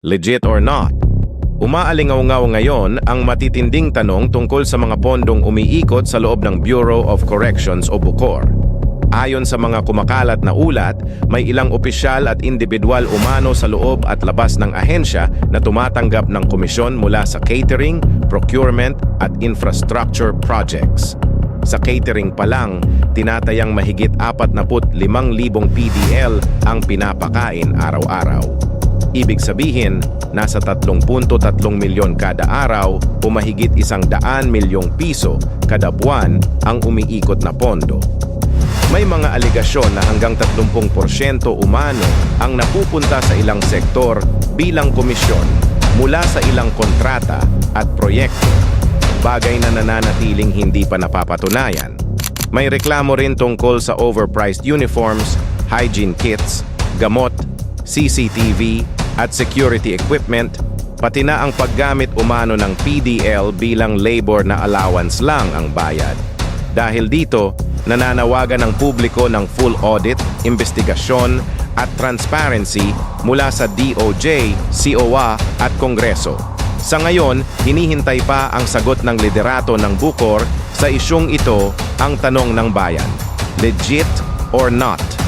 Legit or not? Umaalingaw-ngaw ngayon ang matitinding tanong tungkol sa mga pondong umiikot sa loob ng Bureau of Corrections o BUCOR. Ayon sa mga kumakalat na ulat, may ilang opisyal at individual umano sa loob at labas ng ahensya na tumatanggap ng komisyon mula sa catering, procurement at infrastructure projects. Sa catering pa lang, tinatayang mahigit 45,000 PDL ang pinapakain araw-araw. Ibig sabihin, nasa 3.3 milyon kada araw o mahigit 100 milyong piso kada buwan ang umiikot na pondo. May mga aligasyon na hanggang 30% umano ang napupunta sa ilang sektor bilang komisyon mula sa ilang kontrata at proyekto, bagay na nananatiling hindi pa napapatunayan. May reklamo rin tungkol sa overpriced uniforms, hygiene kits, gamot, CCTV at security equipment, pati na ang paggamit umano ng PDL bilang labor na allowance lang ang bayad. Dahil dito, nananawagan ng publiko ng full audit, investigasyon at transparency mula sa DOJ, COA at Kongreso. Sa ngayon, hinihintay pa ang sagot ng liderato ng BUCOR sa isyung ito. Ang tanong ng bayan, legit or not?